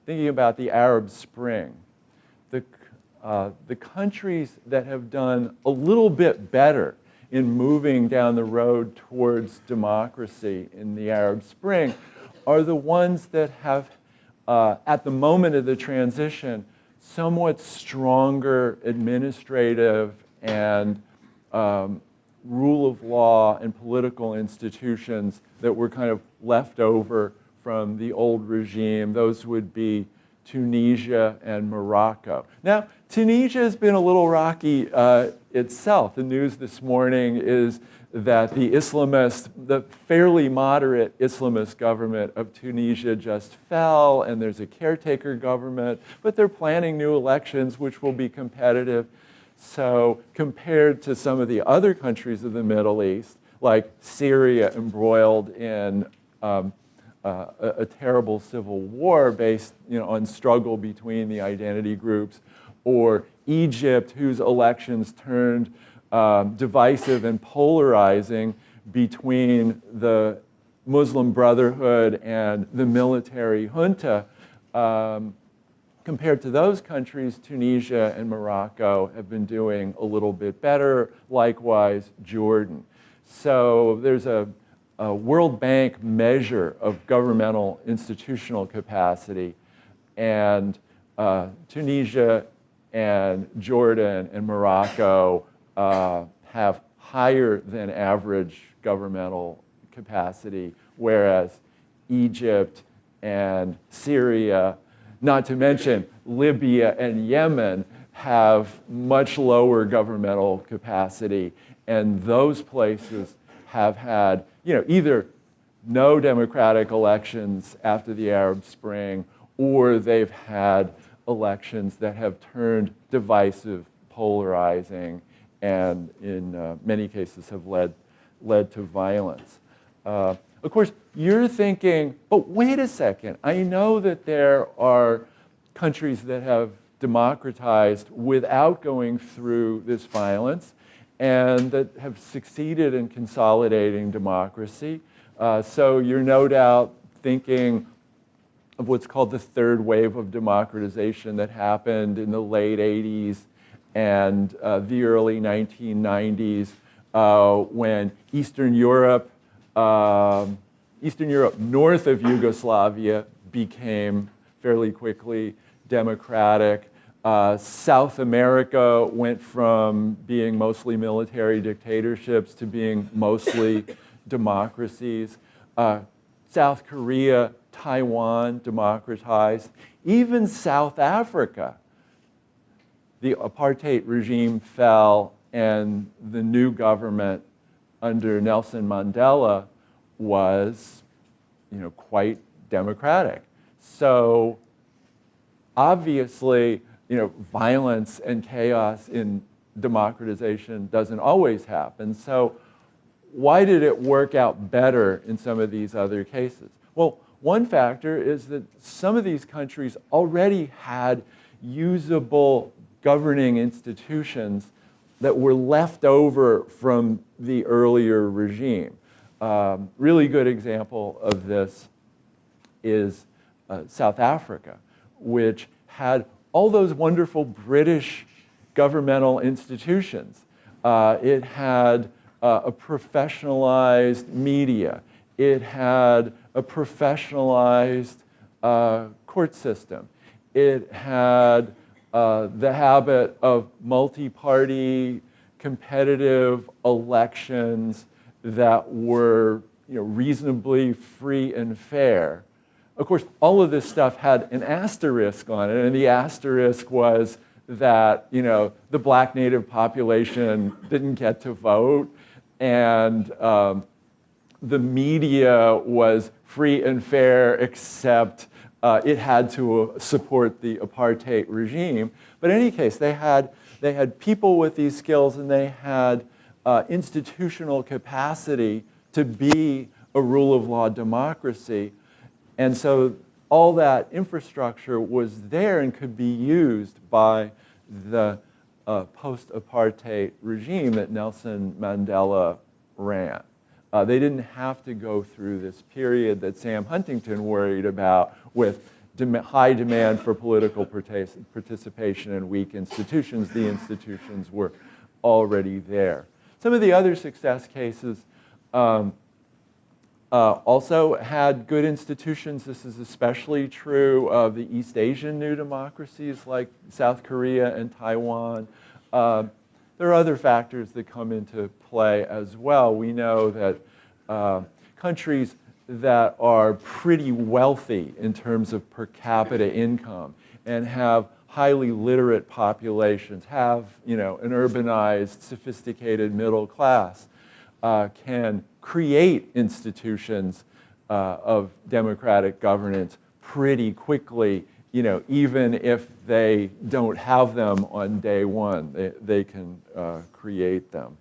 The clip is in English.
thinking about the Arab Spring, the countries that have done a little bit better in moving down the road towards democracy in the Arab Spring are the ones that have, at the moment of the transition, somewhat stronger administrative and rule of law and political institutions that were kind of left over from the old regime. Those would be Tunisia and Morocco. Now, Tunisia has been a little rocky itself. The news this morning is that the fairly moderate Islamist government of Tunisia just fell, and there's a caretaker government, but they're planning new elections which will be competitive. So compared to some of the other countries of the Middle East, like Syria embroiled in a terrible civil war based on struggle between the identity groups, or Egypt, whose elections turned divisive and polarizing between the Muslim Brotherhood and the military junta. Compared to those countries, Tunisia and Morocco have been doing a little bit better, likewise Jordan. So there's a World Bank measure of governmental institutional capacity, and Tunisia and Jordan and Morocco have higher than average governmental capacity, whereas Egypt and Syria, not to mention Libya and Yemen, have much lower governmental capacity, and those places have had either no democratic elections after the Arab Spring, or they've had elections that have turned divisive, polarizing, and in many cases have led to violence. Of course, you're thinking, but wait a second, I know that there are countries that have democratized without going through this violence and that have succeeded in consolidating democracy. So you're no doubt thinking of what's called the third wave of democratization that happened in the late 80s and the early 1990s when Eastern Europe north of Yugoslavia became fairly quickly democratic. South America went from being mostly military dictatorships to being mostly democracies. South Korea, Taiwan democratized. Even South Africa, the apartheid regime fell, and the new government under Nelson Mandela was, quite democratic. So obviously, violence and chaos in democratization doesn't always happen. So why did it work out better in some of these other cases? Well, one factor is that some of these countries already had usable governing institutions that were left over from the earlier regime. Really good example of this is South Africa, which had all those wonderful British governmental institutions. It had a professionalized media. It had a professionalized court system. It had the habit of multi-party competitive elections that were reasonably free and fair. Of course, all of this stuff had an asterisk on it, and the asterisk was that the black native population didn't get to vote, and the media was free and fair, except it had to support the apartheid regime. But in any case, they had people with these skills, and they had institutional capacity to be a rule of law democracy. And so all that infrastructure was there and could be used by the post-apartheid regime that Nelson Mandela ran. They didn't have to go through this period that Sam Huntington worried about with high demand for political participation and weak institutions, the institutions were already there. Some of the other success cases also had good institutions. This is especially true of the East Asian new democracies like South Korea and Taiwan. There are other factors that come into play as well. We know that countries that are pretty wealthy in terms of per capita income and have highly literate populations, have an urbanized, sophisticated middle class, can create institutions of democratic governance pretty quickly, even if they don't have them on day one. They can create them.